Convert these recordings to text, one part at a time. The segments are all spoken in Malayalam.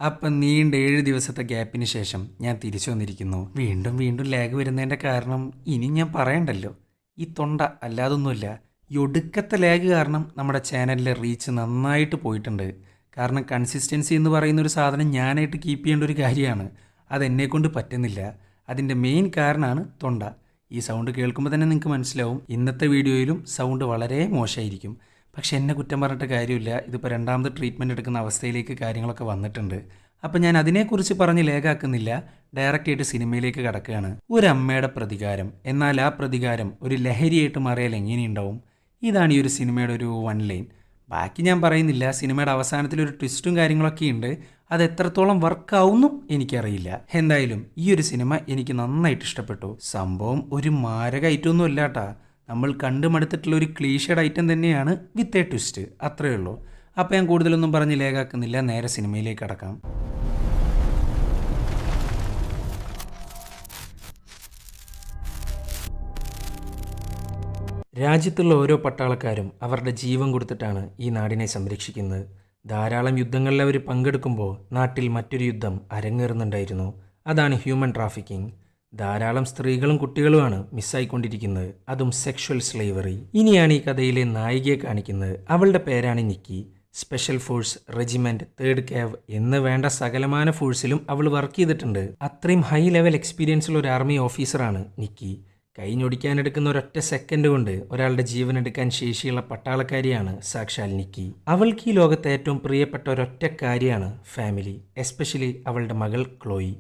അപ്പം നീണ്ട 7 ദിവസത്തെ ഗ്യാപ്പിന് ശേഷം ഞാൻ തിരിച്ചു വന്നിരിക്കുന്നു. വീണ്ടും വീണ്ടും ലാഗ് വരുന്നതിൻ്റെ കാരണം ഇനി ഞാൻ പറയണ്ടല്ലോ. ഈ തൊണ്ട അല്ലാതൊന്നുമില്ല. ഈ ഒടുക്കത്തെ ലാഗ് കാരണം നമ്മുടെ ചാനലിലെ റീച്ച് നന്നായിട്ട് പോയിട്ടുണ്ട്. കാരണം കൺസിസ്റ്റൻസി എന്ന് പറയുന്ന ഒരു സാധനം ഞാനായിട്ട് കീപ്പ് ചെയ്യേണ്ട ഒരു കാര്യമാണ്. അതെന്നെക്കൊണ്ട് പറ്റുന്നില്ല. അതിൻ്റെ മെയിൻ കാരണമാണ് തൊണ്ട. ഈ സൗണ്ട് കേൾക്കുമ്പോൾ തന്നെ നിങ്ങൾക്ക് മനസ്സിലാവും ഇന്നത്തെ വീഡിയോയിലും സൗണ്ട് വളരെ മോശമായിരിക്കും. പക്ഷെ എന്നെ കുറ്റം പറഞ്ഞിട്ട് കാര്യമില്ല. ഇതിപ്പോൾ രണ്ടാമത് ട്രീറ്റ്മെൻറ്റ് എടുക്കുന്ന അവസ്ഥയിലേക്ക് കാര്യങ്ങളൊക്കെ വന്നിട്ടുണ്ട്. അപ്പം ഞാൻ അതിനെക്കുറിച്ച് പറഞ്ഞ് ലേഖാക്കുന്നില്ല. ഡയറക്റ്റായിട്ട് സിനിമയിലേക്ക് കടക്കുകയാണ്. ഒരു അമ്മയുടെ പ്രതികാരം, എന്നാൽ ആ പ്രതികാരം ഒരു ലഹരിയായിട്ട് മാറിയാൽ എങ്ങനെയുണ്ടാവും? ഇതാണ് ഈ ഒരു സിനിമയുടെ ഒരു വൺ ലൈൻ. ബാക്കി ഞാൻ പറയുന്നില്ല. സിനിമയുടെ അവസാനത്തിലൊരു ട്വിസ്റ്റും കാര്യങ്ങളൊക്കെ ഉണ്ട്. അത് എത്രത്തോളം വർക്കാവുന്നും എനിക്കറിയില്ല. എന്തായാലും ഈ ഒരു സിനിമ എനിക്ക് നന്നായിട്ട് ഇഷ്ടപ്പെട്ടു. സംഭവം ഒരു മാരക ഐറ്റമൊന്നും അല്ലാട്ടാ. നമ്മൾ കണ്ടുമടുത്തിട്ടുള്ള ഒരു ക്ലീഷേഡ് ഐറ്റം തന്നെയാണ് വിത്ത് എ ട്വിസ്റ്റ്. അത്രയേ ഉള്ളൂ. അപ്പോൾ ഞാൻ കൂടുതലൊന്നും പറഞ്ഞ് ലേഖാക്കുന്നില്ല. നേരെ സിനിമയിലേക്ക് കടക്കാം. രാജ്യത്തുള്ള ഓരോ പട്ടാളക്കാരും അവരുടെ ജീവൻ കൊടുത്തിട്ടാണ് ഈ നാടിനെ സംരക്ഷിക്കുന്നത്. ധാരാളം യുദ്ധങ്ങളിൽ അവർ പങ്കെടുക്കുമ്പോൾ നാട്ടിൽ മറ്റൊരു യുദ്ധം അരങ്ങേറുന്നുണ്ടായിരുന്നു. അതാണ് ഹ്യൂമൻ ട്രാഫിക്കിംഗ്. ധാരാളം സ്ത്രീകളും കുട്ടികളുമാണ് മിസ്സായിക്കൊണ്ടിരിക്കുന്നത്, അതും സെക്ഷൽ സ്ലേവറി. ഇനിയാണ് ഈ കഥയിലെ നായികയെ കാണിക്കുന്നത്. അവളുടെ പേരാണ് Nikki. Special force, regiment, 3rd കാവ് എന്ന് വേണ്ട സകലമാന ഫോഴ്സിലും അവൾ വർക്ക് ചെയ്തിട്ടുണ്ട്. അത്രയും ഹൈ ലെവൽ എക്സ്പീരിയൻസുള്ള ഒരു ആർമി ഓഫീസറാണ് നിക്കി. കഴിഞ്ഞൊടിക്കാനെടുക്കുന്ന ഒരൊറ്റ സെക്കൻഡ് കൊണ്ട് ഒരാളുടെ ജീവൻ എടുക്കാൻ ശേഷിയുള്ള പട്ടാളക്കാരിയാണ് സാക്ഷാൽ നിക്കി. അവൾക്ക് ഈ ലോകത്തെ ഏറ്റവും പ്രിയപ്പെട്ട ഒരൊറ്റ കാര്യമാണ് ഫാമിലി, എസ്പെഷ്യലി അവളുടെ മകൾ ക്ലോയി.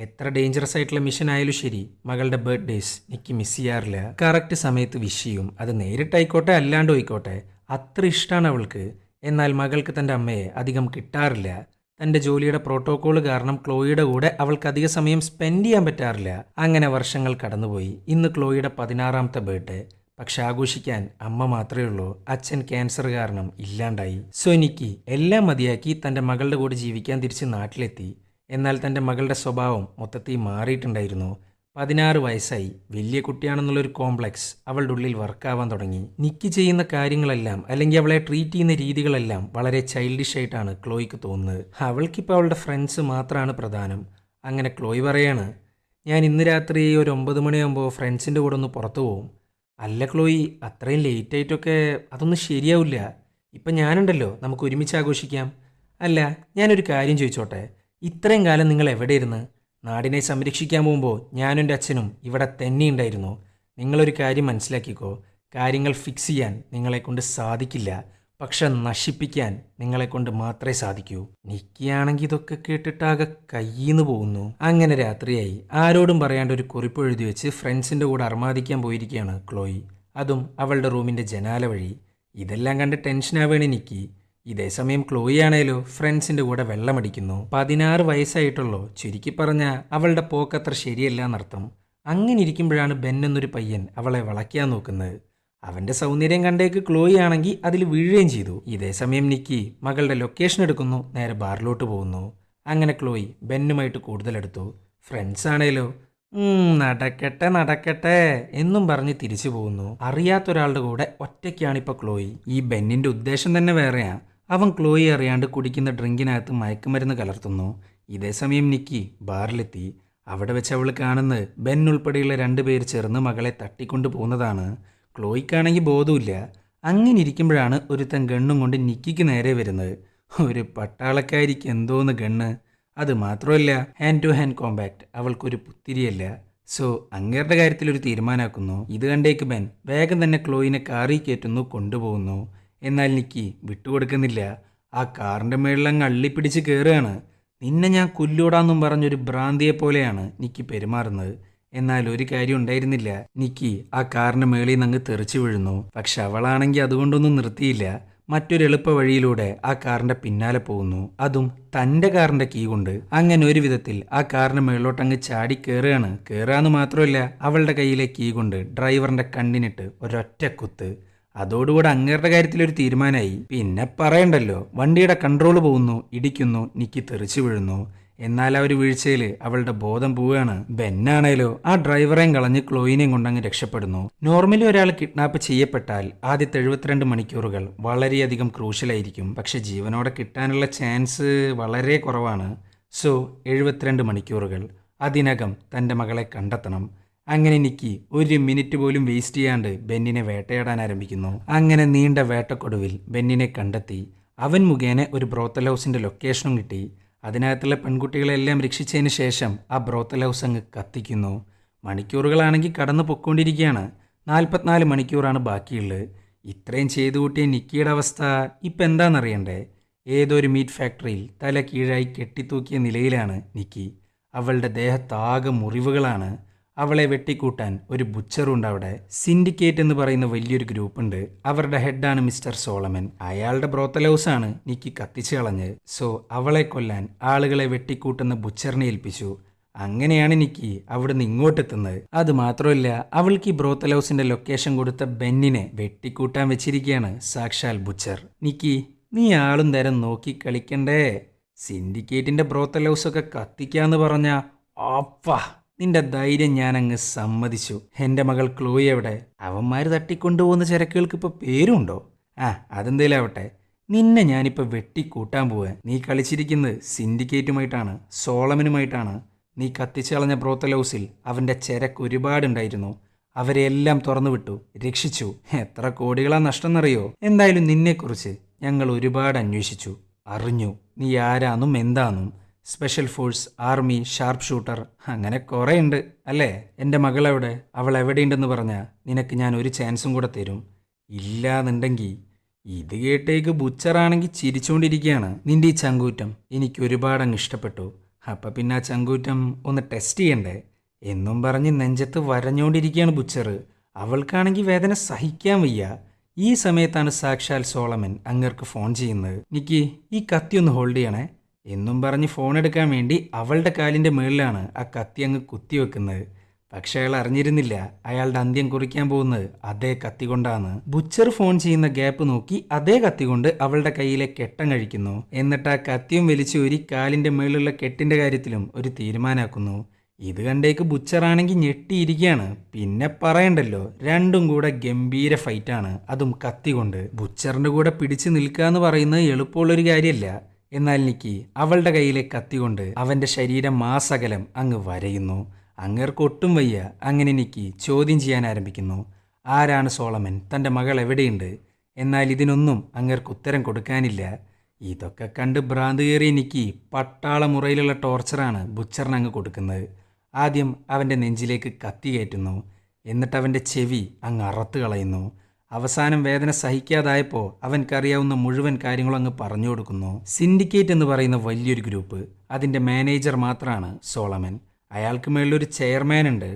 എത്ര ഡേഞ്ചറസ് ആയിട്ടുള്ള മിഷൻ ആയാലും ശരി, മകളുടെ ബർത്ത്ഡേസ് നിക്കി മിസ് ചെയ്യാറില്ല. കറക്റ്റ് സമയത്ത് വിഷ് ചെയ്യും. അത് നേരിട്ടായിക്കോട്ടെ അല്ലാണ്ടും ആയിക്കോട്ടെ, അത്ര ഇഷ്ടമാണ് അവൾക്ക്. എന്നാൽ മകൾക്ക് തൻ്റെ അമ്മയെ അധികം കിട്ടാറില്ല. തൻ്റെ ജോലിയുടെ പ്രോട്ടോക്കോൾ കാരണം ക്ലോയിയുടെ കൂടെ അവൾക്ക് അധിക സമയം സ്പെൻഡ് ചെയ്യാൻ പറ്റാറില്ല. അങ്ങനെ വർഷങ്ങൾ കടന്നുപോയി. ഇന്ന് ക്ലോയിയുടെ 16ാമത്തെ ബർത്ത്ഡേ. പക്ഷെ ആഘോഷിക്കാൻ അമ്മ മാത്രമേ ഉള്ളൂ. അച്ഛൻ ക്യാൻസർ കാരണം ഇല്ലാണ്ടായി. സോ നിക്കി എല്ലാം മതിയാക്കി തൻ്റെ മകളുടെ കൂടെ ജീവിക്കാൻ തിരിച്ച് നാട്ടിലെത്തി. എന്നാൽ തൻ്റെ മകളുടെ സ്വഭാവം മൊത്തത്തിൽ മാറിയിട്ടുണ്ടായിരുന്നു. 16 വയസ്സായി, വലിയ കുട്ടിയാണെന്നുള്ളൊരു കോംപ്ലക്സ് അവളുടെ ഉള്ളിൽ വർക്കാവാൻ തുടങ്ങി. നിക്കി ചെയ്യുന്ന കാര്യങ്ങളെല്ലാം, അല്ലെങ്കിൽ അവളെ ട്രീറ്റ് ചെയ്യുന്ന രീതികളെല്ലാം വളരെ ചൈൽഡിഷ് ആയിട്ടാണ് ക്ലോയ്ക്ക് തോന്നുന്നത്. അവൾക്കിപ്പോൾ അവളുടെ ഫ്രണ്ട്സ് മാത്രമാണ് പ്രധാനം. അങ്ങനെ ക്ലോയ് പറയാണ്, ഞാൻ ഇന്ന് രാത്രി ഒരു 9 മണിയാകുമ്പോൾ ഫ്രണ്ട്സിൻ്റെ കൂടെ ഒന്ന് പുറത്തു പോകും. അല്ല ക്ലോയി, അത്രയും ലേറ്റായിട്ടൊക്കെ അതൊന്നും ശരിയാവില്ല. ഇപ്പം ഞാനുണ്ടല്ലോ, നമുക്ക് ഒരുമിച്ച് ആഘോഷിക്കാം. അല്ല, ഞാനൊരു കാര്യം ചോദിച്ചോട്ടെ, ഇത്രയും കാലം നിങ്ങൾ എവിടെയിരുന്ന്? നാടിനെ സംരക്ഷിക്കാൻ പോകുമ്പോൾ ഞാനും എൻ്റെ അച്ഛനും ഇവിടെ തന്നെ ഉണ്ടായിരുന്നു. നിങ്ങളൊരു കാര്യം മനസ്സിലാക്കിക്കോ, കാര്യങ്ങൾ ഫിക്സ് ചെയ്യാൻ നിങ്ങളെക്കൊണ്ട് സാധിക്കില്ല, പക്ഷെ നശിപ്പിക്കാൻ നിങ്ങളെക്കൊണ്ട് മാത്രമേ സാധിക്കൂ. നിക്കിയാണെങ്കിൽ ഇതൊക്കെ കേട്ടിട്ടാകെ കയ്യിന്ന് പോകുന്നു. അങ്ങനെ രാത്രിയായി. ആരോടും പറയാണ്ട് ഒരു കുറിപ്പ് എഴുതി വെച്ച് ഫ്രണ്ട്സിൻ്റെ കൂടെ അർമാദിക്കാൻ പോയിരിക്കുകയാണ് ക്ലോയി. അതും അവളുടെ റൂമിൻ്റെ ജനാല വഴി. ഇതെല്ലാം കണ്ട് ടെൻഷനാവുകയാണ് നിക്കി. ഇതേസമയം ക്ലോയി ആണേലോ ഫ്രണ്ട്സിൻ്റെ കൂടെ വെള്ളമടിക്കുന്നു. 16 വയസ്സായിട്ടുള്ളൂ. ചുരുക്കി പറഞ്ഞാൽ അവളുടെ പോക്കത്ര ശരിയല്ല എന്നർത്ഥം. അങ്ങനെ ഇരിക്കുമ്പോഴാണ് ബെൻ എന്നൊരു പയ്യൻ അവളെ വളയ്ക്കാൻ നോക്കുന്നത്. അവൻ്റെ സൗന്ദര്യം കണ്ടേക്ക് ക്ലോയി ആണെങ്കിൽ അതിൽ വീഴുകയും ചെയ്തു. ഇതേസമയം നിക്കി മകളുടെ ലൊക്കേഷൻ എടുക്കുന്നു, നേരെ ബാറിലോട്ട് പോകുന്നു. അങ്ങനെ ക്ലോയി ബെന്നുമായിട്ട് കൂടുതലെടുത്തു. ഫ്രണ്ട്സ് ആണേലോ നടക്കട്ടെ നടക്കട്ടെ എന്നും പറഞ്ഞ് തിരിച്ചു പോകുന്നു. അറിയാത്തൊരാളുടെ കൂടെ ഒറ്റയ്ക്കാണിപ്പോൾ ക്ലോയി. ഈ ബെന്നിൻ്റെ ഉദ്ദേശം തന്നെ വേറെയാ. അവൻ ക്ലോയി അറിയാണ്ട് കുടിക്കുന്ന ഡ്രിങ്കിനകത്ത് മയക്കുമരുന്ന് കലർത്തുന്നു. ഇതേസമയം നിക്കി ബാറിലെത്തി. അവിടെ വെച്ച് അവൾ കാണുന്നത് ബെൻ ഉൾപ്പെടെയുള്ള 2 പേര് ചേർന്ന് മകളെ തട്ടിക്കൊണ്ടു പോകുന്നതാണ്. ക്ലോയിക്കാണെങ്കിൽ ബോധമില്ല. അങ്ങനെ ഇരിക്കുമ്പോഴാണ് ഒരുത്തൻ ഗണ്ണും കൊണ്ട് നിക്കിക്ക് നേരെ വരുന്നത്. ഒരു പട്ടാളക്കാരിക്ക് എന്തോന്ന് ഗണ്ണ്! അത് മാത്രമല്ല, ഹാൻഡ് ടു ഹാൻഡ് കോമ്പാക്ട് അവൾക്കൊരു പുത്തിരിയല്ല. സോ അങ്ങേരുടെ കാര്യത്തിലൊരു തീരുമാനമാക്കുന്നു. ഇത് കണ്ടേക്ക് ബെൻ വേഗം തന്നെ ക്ലോയിനെ കാറിൽ കയറ്റുന്നു, കൊണ്ടുപോകുന്നു. എന്നാൽ നിക്കി വിട്ടുകൊടുക്കുന്നില്ല. ആ കാറിൻ്റെ മേളിലങ്ങ് അള്ളിപ്പിടിച്ച് കയറുകയാണ്. നിന്നെ ഞാൻ കൊല്ലൂടാന്നും പറഞ്ഞൊരു ഭ്രാന്തിയെ പോലെയാണ് നിക്കി പെരുമാറുന്നത്. എന്നാൽ ഒരു കാര്യം ഉണ്ടായിരുന്നില്ല. നിക്കി ആ കാറിൻ്റെ മേളിൽ നിന്ന് അങ്ങ് തെറിച്ചു വീഴുന്നു. പക്ഷെ അവളാണെങ്കിൽ അതുകൊണ്ടൊന്നും നിർത്തിയില്ല. മറ്റൊരു എളുപ്പ വഴിയിലൂടെ ആ കാറിന്റെ പിന്നാലെ പോകുന്നു, അതും തൻ്റെ കാറിന്റെ കീ കൊണ്ട്. അങ്ങനെ ഒരു വിധത്തിൽ ആ കാറിന്റെ മേളിലോട്ടങ്ങ് ചാടി കയറുകയാണ്. കയറാന്ന് മാത്രമല്ല, അവളുടെ കയ്യിലെ കീ കൊണ്ട് ഡ്രൈവറിന്റെ കണ്ണിനിട്ട് ഒരൊറ്റ കുത്ത്. അതോടുകൂടെ അങ്ങേരുടെ കാര്യത്തിലൊരു തീരുമാനമായി. പിന്നെ പറയണ്ടല്ലോ, വണ്ടിയുടെ കൺട്രോൾ പോകുന്നു, ഇടിക്കുന്നു, നിക്കി തെറിച്ചു വീഴുന്നു. എന്നാൽ ആ ഒരു വീഴ്ചയിൽ അവളുടെ ബോധം പോവുകയാണ്. ബെന്നാണേലോ ആ ഡ്രൈവറേയും കളഞ്ഞ് ക്ലോയിനെയും കൊണ്ടങ്ങ് രക്ഷപ്പെടുന്നു. നോർമലി ഒരാൾ കിഡ്നാപ്പ് ചെയ്യപ്പെട്ടാൽ ആദ്യത്തെ 72 മണിക്കൂറുകൾ വളരെയധികം ക്രൂഷ്യലായിരിക്കും. പക്ഷെ ജീവനോടെ കിട്ടാനുള്ള ചാൻസ് വളരെ കുറവാണ്. സോ 72 മണിക്കൂറുകൾ അതിനകം തൻ്റെ മകളെ കണ്ടെത്തണം. അങ്ങനെ നിക്കി ഒരു മിനിറ്റ് പോലും വേസ്റ്റ് ചെയ്യാണ്ട് ബെന്നിനെ വേട്ടയാടാൻ ആരംഭിക്കുന്നു. അങ്ങനെ നീണ്ട വേട്ടക്കൊടുവിൽ ബെന്നിനെ കണ്ടെത്തി. അവൻ മുഖേന ഒരു ബ്രോത്തൽ ഹൗസിൻ്റെ ലൊക്കേഷനും കിട്ടി. അതിനകത്തുള്ള പെൺകുട്ടികളെല്ലാം രക്ഷിച്ചതിന് ശേഷം ആ ബ്രോത്തൽ ഹൗസ് അങ്ങ് കത്തിക്കുന്നു. മണിക്കൂറുകളാണെങ്കിൽ കടന്നു പൊയ്ക്കൊണ്ടിരിക്കുകയാണ്. 44 മണിക്കൂറാണ് ബാക്കിയുള്ളത്. ഇത്രയും ചെയ്തു കൂട്ടിയ നിക്കിയുടെ അവസ്ഥ ഇപ്പം എന്താണെന്നറിയണ്ടേ? ഏതൊരു മീറ്റ് ഫാക്ടറിയിൽ തല കീഴായി കെട്ടിത്തൂക്കിയ നിലയിലാണ് നിക്കി. അവളുടെ ദേഹത്താകെ മുറിവുകളാണ്. അവളെ വെട്ടിക്കൂട്ടാൻ ഒരു ബുച്ചറുണ്ട് അവിടെ. സിൻഡിക്കേറ്റ് എന്ന് പറയുന്ന വലിയൊരു ഗ്രൂപ്പുണ്ട്. അവരുടെ ഹെഡാണ് മിസ്റ്റർ സോളമൻ. അയാളുടെ ബ്രോത്തൽ ഹൗസാണ് നിക്കി കത്തിച്ചു കളഞ്ഞ്. സോ അവളെ കൊല്ലാൻ ആളുകളെ വെട്ടിക്കൂട്ടുന്ന ബുച്ചറിനെ ഏൽപ്പിച്ചു. അങ്ങനെയാണ് നിക്കി അവിടുന്ന് ഇങ്ങോട്ടെത്തുന്നത്. അത് മാത്രമല്ല, അവൾക്ക് ഈ ബ്രോത്തൽ ഹൗസിന്റെ ലൊക്കേഷൻ കൊടുത്ത ബെന്നിനെ വെട്ടിക്കൂട്ടാൻ വെച്ചിരിക്കുകയാണ് സാക്ഷാൽ ബുച്ചർ. നിക്കി, നീ ആളും തരം നോക്കി കളിക്കണ്ടേ? സിൻഡിക്കേറ്റിന്റെ ബ്രോത്തൽ ഹൗസൊക്കെ കത്തിക്കാന്ന് പറഞ്ഞ അപ്പാ, നിന്റെ ധൈര്യം ഞാനങ്ങ് സമ്മതിച്ചു. എൻ്റെ മകൾ ക്ലോയി എവിടെ? അവന്മാർ തട്ടിക്കൊണ്ടുപോകുന്ന ചരക്കുകൾക്ക് ഇപ്പോൾ പേരുണ്ടോ? അതെന്തേലും ആവട്ടെ, നിന്നെ ഞാനിപ്പോൾ വെട്ടിക്കൂട്ടാൻ പോവാൻ. നീ കളിച്ചിരിക്കുന്നത് സിൻഡിക്കേറ്റുമായിട്ടാണ്, സോളമനുമായിട്ടാണ്. നീ കത്തിച്ചു കളഞ്ഞ ബ്രോത്തൽ ഹൗസിൽ അവൻ്റെ ചരക്ക് ഒരുപാടുണ്ടായിരുന്നു. അവരെയെല്ലാം തുറന്നു വിട്ടു, രക്ഷിച്ചു. എത്ര കോടികളാ നഷ്ടം എന്നറിയോ? എന്തായാലും നിന്നെക്കുറിച്ച് ഞങ്ങൾ ഒരുപാട് അന്വേഷിച്ചു, അറിഞ്ഞു നീ ആരാന്നും എന്താന്നും. Special force, army, sharp shooter, അങ്ങനെ കുറേ ഉണ്ട് അല്ലേ? എൻ്റെ മകളെവിടെ? അവൾ എവിടെയുണ്ടെന്ന് പറഞ്ഞാൽ നിനക്ക് ഞാൻ ഒരു ചാൻസും കൂടെ തരും. ഇല്ലാന്നുണ്ടെങ്കിൽ ഇത് കേട്ടേക്ക് ബുച്ചറാണെങ്കിൽ ചിരിച്ചുകൊണ്ടിരിക്കുകയാണ്. നിൻ്റെ ഈ ചങ്കൂറ്റം എനിക്ക് ഒരുപാട് അങ്ങ് ഇഷ്ടപ്പെട്ടു. അപ്പം പിന്നെ ആ ചങ്കൂറ്റം ഒന്ന് ടെസ്റ്റ് ചെയ്യണ്ടേ എന്നും പറഞ്ഞ് നെഞ്ചത്ത് വരഞ്ഞുകൊണ്ടിരിക്കുകയാണ് ബുച്ചർ. അവൾക്കാണെങ്കിൽ വേദന സഹിക്കാൻ വയ്യ. ഈ സമയത്താണ് സാക്ഷാൽ സോളമൻ അങ്ങേർക്ക് ഫോൺ ചെയ്യുന്നത്. നിക്കി, ഈ കത്തി ഒന്ന് ഹോൾഡ് ചെയ്യണേ എന്നും പറഞ്ഞ് ഫോൺ എടുക്കാൻ വേണ്ടി അവളുടെ കാലിൻ്റെ മുകളിലാണ് ആ കത്തി അങ്ങ് കുത്തിവെക്കുന്നത്. പക്ഷെ അയാൾ അറിഞ്ഞിരുന്നില്ല അയാളുടെ അന്ത്യം കുറിക്കാൻ പോകുന്നത് അതേ കത്തി കൊണ്ടാണ്. ബുച്ചർ ഫോൺ ചെയ്യുന്ന ഗ്യാപ്പ് നോക്കി അതേ കത്തി കൊണ്ട് അവളുടെ കയ്യിലെ കെട്ടം കഴിക്കുന്നു. എന്നിട്ട് ആ കത്തിയും വലിച്ചൂരി കാലിൻ്റെ മുകളിലുള്ള കെട്ടിൻ്റെ കാര്യത്തിലും ഒരു തീരുമാനമാക്കുന്നു. ഇത് കണ്ടേക്ക് ബുച്ചറാണെങ്കിൽ ഞെട്ടിയിരിക്കുകയാണ്. പിന്നെ പറയണ്ടല്ലോ, രണ്ടും കൂടെ ഗംഭീര ഫൈറ്റാണ്, അതും കത്തി കൊണ്ട്. ബുച്ചറിൻ്റെ കൂടെ പിടിച്ചു നിൽക്കുക എന്ന് പറയുന്നത് എളുപ്പമുള്ളൊരു കാര്യമല്ല. എന്നാൽ നിക്കി അവളുടെ കയ്യിലെ കത്തി കൊണ്ട് അവൻ്റെ ശരീരം മാസകലം അങ്ങ് വരയുന്നു. അങ്ങേർക്ക് ഒട്ടും വയ്യ. അങ്ങനെ നിക്കി ചോദ്യം ചെയ്യാൻ ആരംഭിക്കുന്നു. ആരാണ് സോളമൻ? തൻ്റെ മകൾ എവിടെയുണ്ട്? എന്നാൽ ഇതിനൊന്നും അങ്ങേർക്ക് ഉത്തരം കൊടുക്കാനില്ല. ഇതൊക്കെ കണ്ട് ഭ്രാന്ത് കയറിയ നിക്കി പട്ടാള മുറയിലുള്ള ടോർച്ചറാണ് ബുച്ചറിന് അങ്ങ് കൊടുക്കുന്നത്. ആദ്യം അവൻ്റെ നെഞ്ചിലേക്ക് കത്തി കയറ്റുന്നു. എന്നിട്ട് അവൻ്റെ ചെവി അങ്ങ് അറുത്ത് കളയുന്നു. അവസാനം വേദന സഹിക്കാതായപ്പോൾ അവൻക്കറിയാവുന്ന മുഴുവൻ കാര്യങ്ങളും അങ്ങ് പറഞ്ഞു കൊടുക്കുന്നു. സിൻഡിക്കേറ്റ് എന്ന് പറയുന്ന വലിയൊരു ഗ്രൂപ്പ്, അതിൻ്റെ മാനേജർ മാത്രമാണ് സോളമൻ. അയാൾക്ക് മേളിലൊരു ചെയർമാൻ ഉണ്ട്.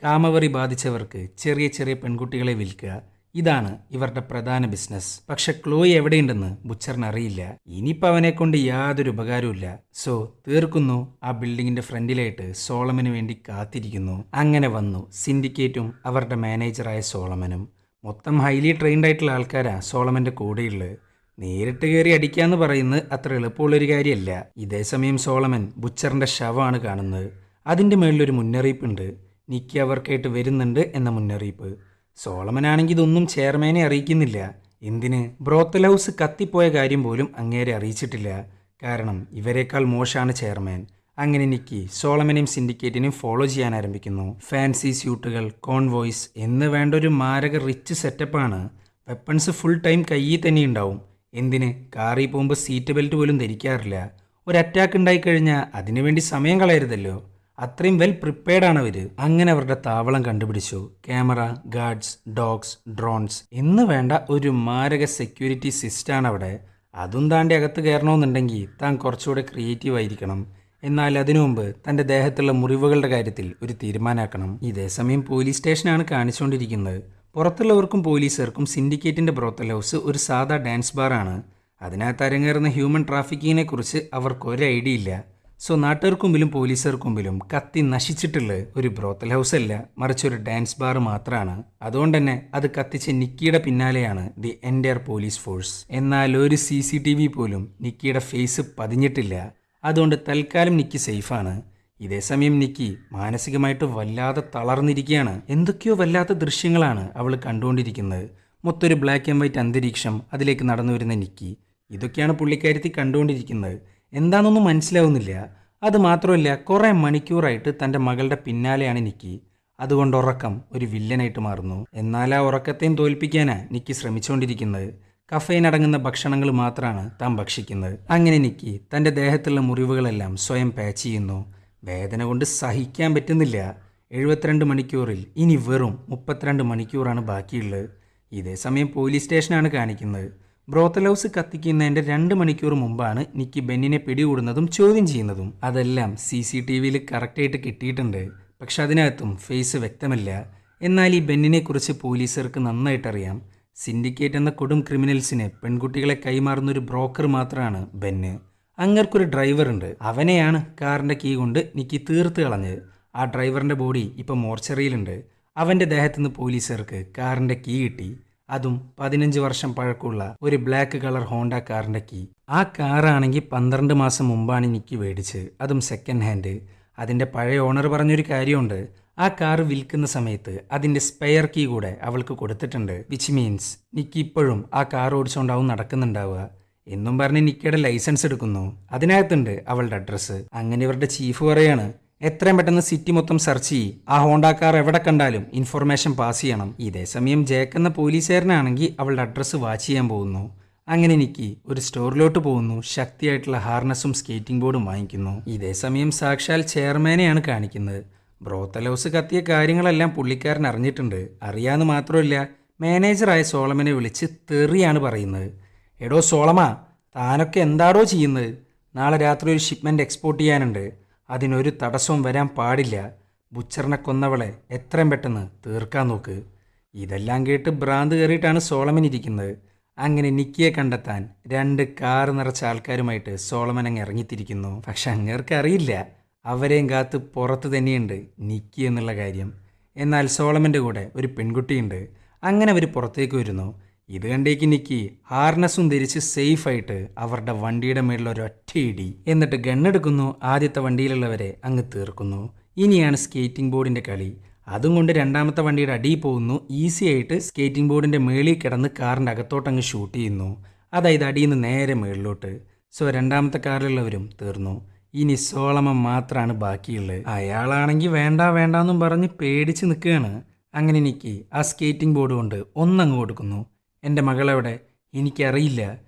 കാമവറി ബാധിച്ചവർക്ക് ചെറിയ ചെറിയ പെൺകുട്ടികളെ വിൽക്കുക, ഇതാണ് ഇവരുടെ പ്രധാന ബിസിനസ്. പക്ഷെ ക്ലോയി എവിടെയുണ്ടെന്ന് ബുച്ചറിന് അറിയില്ല. ഇനിയിപ്പോൾ അവനെ കൊണ്ട് യാതൊരു ഉപകാരവുമില്ല. സോ തീർക്കുന്നു. ആ ബിൽഡിങ്ങിന്റെ ഫ്രണ്ടിലായിട്ട് സോളമന് വേണ്ടി കാത്തിരിക്കുന്നു. അങ്ങനെ വന്നു സിൻഡിക്കേറ്റും അവരുടെ മാനേജറായ സോളമനും. മൊത്തം ഹൈലി ട്രെയിൻഡ് ആയിട്ടുള്ള ആൾക്കാരാ സോളമൻ്റെ കൂടെയുള്ളത്. നേരിട്ട് കയറി അടിക്കാന്ന് പറയുന്നത് അത്ര എളുപ്പമുള്ളൊരു കാര്യമല്ല. ഇതേസമയം സോളമൻ ബുച്ചറിന്റെ ശവമാണ് കാണുന്നത്. അതിൻ്റെ മേളിലൊരു മുന്നറിയിപ്പുണ്ട്, നിക്കി അവർക്കായിട്ട് വരുന്നുണ്ട് എന്ന മുന്നറിയിപ്പ്. സോളമനാണെങ്കിൽ ഇതൊന്നും ചെയർമാനെ അറിയിക്കുന്നില്ല. എന്തിന്? ബ്രോത്തൽ ഹൗസ് കത്തിപ്പോയ കാര്യം പോലും അങ്ങേരെ അറിയിച്ചിട്ടില്ല. കാരണം ഇവരെക്കാൾ മോശമാണ് ചെയർമാൻ. അങ്ങനെ നിക്കി സോളമനെയും സിൻഡിക്കേറ്റിനെയും ഫോളോ ചെയ്യാൻ ആരംഭിക്കുന്നു. ഫാൻസി സ്യൂട്ടുകൾ, കോൺവോയ്സ് എന്ന് വേണ്ട ഒരു മാരക റിച്ച് സെറ്റപ്പാണ്. വെപ്പൺസ് ഫുൾ ടൈം കയ്യിൽ തന്നെ ഉണ്ടാവും. എന്തിന്? കാറിൽ പോകുമ്പോൾ സീറ്റ് ബെൽറ്റ് പോലും ധരിക്കാറില്ല. ഒരു അറ്റാക്ക് ഉണ്ടായിക്കഴിഞ്ഞാൽ അതിനുവേണ്ടി സമയം കളയരുതല്ലോ. അത്രയും വെൽ പ്രിപ്പയർഡ് ആണ് അവർ. അങ്ങനെ അവരുടെ താവളം കണ്ടുപിടിച്ചു. ക്യാമറ, ഗാർഡ്സ്, ഡോഗ്സ്, ഡ്രോൺസ് എന്ന് വേണ്ട ഒരു മാരക സെക്യൂരിറ്റി സിസ്റ്റമാണ് അവിടെ. അതും താണ്ടി അകത്ത് കയറണമെന്നുണ്ടെങ്കിൽ താൻ കുറച്ചുകൂടെ ക്രിയേറ്റീവ് ആയിരിക്കണം. എന്നാൽ അതിനു മുമ്പ് തൻ്റെ ദേഹത്തുള്ള മുറിവുകളുടെ കാര്യത്തിൽ ഒരു തീരുമാനമാക്കണം. ഇതേസമയം പോലീസ് സ്റ്റേഷനാണ് കാണിച്ചുകൊണ്ടിരിക്കുന്നത്. പുറത്തുള്ളവർക്കും പോലീസുകാർക്കും സിൻഡിക്കേറ്റിൻ്റെ ബ്രോത്തൽ ഹൗസ് ഒരു സാധാ ഡാൻസ് ബാറാണ്. അതിനകത്ത് അരങ്ങേറുന്ന ഹ്യൂമൻ ട്രാഫിക്കിങ്ങിനെ കുറിച്ച് അവർക്ക് ഒരു ഐഡിയ ഇല്ല. സോ നാട്ടുകാർക്ക് മുമ്പിലും പോലീസുകാർക്ക് മുമ്പിലും കത്തി നശിച്ചിട്ടുള്ള ഒരു ബ്രോത്തൽ ഹൗസ് അല്ല, മറിച്ച് ഒരു ഡാൻസ് ബാർ മാത്രമാണ്. അതുകൊണ്ട് തന്നെ അത് കത്തിച്ച നിക്കിയുടെ പിന്നാലെയാണ് ദി എൻറ്റയർ പോലീസ് ഫോഴ്സ്. എന്നാൽ ഒരു CCTV പോലും നിക്കിയുടെ ഫേസ് പതിഞ്ഞിട്ടില്ല. അതുകൊണ്ട് തൽക്കാലം നിക്കി സേഫാണ്. ഇതേസമയം നിക്കി മാനസികമായിട്ട് വല്ലാതെ തളർന്നിരിക്കുകയാണ്. എന്തൊക്കെയോ വല്ലാത്ത ദൃശ്യങ്ങളാണ് അവൾ കണ്ടുകൊണ്ടിരിക്കുന്നത്. മൊത്തം ഒരു ബ്ലാക്ക് ആൻഡ് വൈറ്റ് അന്തരീക്ഷം, അതിലേക്ക് നടന്നു വരുന്ന നിക്കി. ഇതൊക്കെയാണ് പുള്ളിക്കാരത്തി കണ്ടുകൊണ്ടിരിക്കുന്നത്. എന്താണെന്നൊന്നും മനസ്സിലാവുന്നില്ല. അതുമാത്രമല്ല, കുറേ മണിക്കൂറായിട്ട് തൻ്റെ മകളുടെ പിന്നാലെയാണ് നിക്കി. അതുകൊണ്ട് ഉറക്കം ഒരു വില്ലനായിട്ട് മാറുന്നു. എന്നാൽ ആ ഉറക്കത്തെയും തോൽപ്പിക്കാനാ നിക്കി ശ്രമിച്ചുകൊണ്ടിരിക്കുന്നത്. കഫൈൻ അടങ്ങുന്ന ഭക്ഷണങ്ങൾ മാത്രമാണ് താൻ ഭക്ഷിക്കുന്നത്. അങ്ങനെ നിക്കി തൻ്റെ ദേഹത്തുള്ള മുറിവുകളെല്ലാം സ്വയം പാച്ച് ചെയ്യുന്നു. വേദന കൊണ്ട് സഹിക്കാൻ പറ്റുന്നില്ല. 72 മണിക്കൂറിൽ ഇനി വെറും 32 മണിക്കൂറാണ് ബാക്കിയുള്ളത്. ഇതേസമയം പോലീസ് സ്റ്റേഷനാണ് കാണിക്കുന്നത്. ബ്രോത്തൽ ഹൗസ് കത്തിക്കുന്നതിൻ്റെ 2 മണിക്കൂർ മുമ്പാണ് നിക്കി ബെന്നിനെ പിടികൂടുന്നതും ചോദ്യം ചെയ്യുന്നതും. അതെല്ലാം CCTVയിൽ കറക്റ്റായിട്ട് കിട്ടിയിട്ടുണ്ട്. പക്ഷെ അതിനകത്തും ഫേസ് വ്യക്തമല്ല. എന്നാൽ ഈ ബെന്നിനെക്കുറിച്ച് പോലീസുകാർക്ക് നന്നായിട്ടറിയാം. സിൻഡിക്കേറ്റ് എന്ന കൊടും ക്രിമിനൽസിന് പെൺകുട്ടികളെ കൈമാറുന്നൊരു ബ്രോക്കർ മാത്രമാണ് ബെന്ന്. അങ്ങർക്കൊരു ഡ്രൈവറുണ്ട്. അവനെയാണ് കാറിൻ്റെ കീ കൊണ്ട് നിക്കി തീർത്ത് കളഞ്ഞത്. ആ ഡ്രൈവറിൻ്റെ ബോഡി ഇപ്പോൾ മോർച്ചറിയിലുണ്ട്. അവൻ്റെ ദേഹത്തുനിന്ന് പോലീസുകാർക്ക് കാറിൻ്റെ കീ കിട്ടി. അതും 15 വർഷം പഴക്കമുള്ള ഒരു ബ്ലാക്ക് കളർ ഹോണ്ട കാറിൻ്റെ കീ. ആ കാറാണെങ്കിൽ 12 മാസം മുമ്പാണ് നിക്കി മേടിച്ചത്. അതും സെക്കൻഡ് ഹാൻഡ്. അതിൻ്റെ പഴയ ഓണർ പറഞ്ഞൊരു കാര്യമുണ്ട്. ആ കാർ വിൽക്കുന്ന സമയത്ത് അതിൻ്റെ സ്പെയർ കീ കൂടെ അവൾക്ക് കൊടുത്തിട്ടുണ്ട്. വിച്ച് മീൻസ് നിക്കി ഇപ്പോഴും ആ കാർ ഓടിച്ചുകൊണ്ടാവും നടക്കുന്നുണ്ടാവുക എന്നും പറഞ്ഞ് നിക്കിയുടെ ലൈസൻസ് എടുക്കുന്നു. അതിനകത്തുണ്ട് അവളുടെ അഡ്രസ്സ്. അങ്ങനെ ഇവരുടെ ചീഫ് പറയാണ്, എത്രയും പെട്ടെന്ന് സിറ്റി മൊത്തം സെർച്ച് ചെയ്യ്. ആ ഹോണ്ട കാർ എവിടെ കണ്ടാലും ഇൻഫർമേഷൻ പാസ് ചെയ്യണം. ഇതേസമയം ജേക്ക് എന്ന പോലീസുകാരനാണെങ്കിൽ അവളുടെ അഡ്രസ്സ് വാച്ച് ചെയ്യാൻ പോകുന്നു. അങ്ങനെ നിക്കി ഒരു സ്റ്റോറിലോട്ട് പോകുന്നു. ശക്തിയായിട്ടുള്ള ഹാർനസും സ്കേറ്റിംഗ് ബോർഡും വാങ്ങിക്കുന്നു. ഇതേസമയം സാക്ഷാൽ ചെയർമാനെയാണ് കാണിക്കുന്നത്. ബ്രോത്തൽ ഹൗസ് കത്തിയ കാര്യങ്ങളെല്ലാം പുള്ളിക്കാരൻ അറിഞ്ഞിട്ടുണ്ട്. അറിയാമെന്ന് മാത്രമല്ല, മാനേജറായ സോളമനെ വിളിച്ച് തെറിയാണ് പറയുന്നത്. എടോ സോളമാ, താനൊക്കെ എന്താടോ ചെയ്യുന്നത്? നാളെ രാത്രി ഒരു ഷിപ്മെൻറ്റ് എക്സ്പോർട്ട് ചെയ്യാനുണ്ട്. അതിനൊരു തടസ്സവും വരാൻ പാടില്ല. ബുച്ചറിനെ കൊന്നവളെ എത്രയും പെട്ടെന്ന് തീർക്കാൻ നോക്ക്. ഇതെല്ലാം കേട്ട് ഭ്രാന്ത് കയറിയിട്ടാണ് സോളമൻ ഇരിക്കുന്നത്. അങ്ങനെ നിക്കിയെ കണ്ടെത്താൻ 2 കാർ നിറച്ച ആൾക്കാരുമായിട്ട് സോളമൻ അങ്ങ് ഇറങ്ങിത്തിരിക്കുന്നു. പക്ഷെ അങ്ങേർക്ക് അറിയില്ല അവരെയും കാത്ത് പുറത്ത് തന്നെയുണ്ട് നിക്കി എന്നുള്ള കാര്യം. എന്നാൽ സോളമൻ്റെ കൂടെ ഒരു പെൺകുട്ടിയുണ്ട്. അങ്ങനെ അവർ പുറത്തേക്ക് വരുന്നു. ഇത് കണ്ടേക്ക് നിക്കി ഹാർനസും ധരിച്ച് സേഫായിട്ട് അവരുടെ വണ്ടിയുടെ മേളിൽ ഒരൊറ്റ ഇടി. എന്നിട്ട് ഗണ്ണെടുക്കുന്നു. ആദ്യത്തെ വണ്ടിയിലുള്ളവരെ അങ്ങ് തീർക്കുന്നു. ഇനിയാണ് സ്കേറ്റിംഗ് ബോർഡിൻ്റെ കളി. അതും കൊണ്ട് രണ്ടാമത്തെ വണ്ടിയുടെ അടിയിൽ പോകുന്നു. ഈസി ആയിട്ട് സ്കേറ്റിംഗ് ബോർഡിൻ്റെ മേളിൽ കിടന്ന് കാറിൻ്റെ അകത്തോട്ടങ്ങ് ഷൂട്ട് ചെയ്യുന്നു. അതായത് അടിയിൽ നിന്ന് നേരെ മേളിലോട്ട്. സോ രണ്ടാമത്തെ കാറിലുള്ളവരും തീർന്നു. ഇനി സോളമൻ മാത്രമാണ് ബാക്കിയുള്ളത്. അയാളാണെങ്കിൽ വേണ്ടാന്നും പറഞ്ഞ് പേടിച്ച് നിൽക്കുകയാണ്. അങ്ങനെ നിക്കി ആ സ്കേറ്റിംഗ് ബോർഡ് കൊണ്ട് ഒന്നങ്ങ് കൊടുക്കുന്നു. എൻ്റെ മകളെവിടെ? എനിക്കറിയില്ല.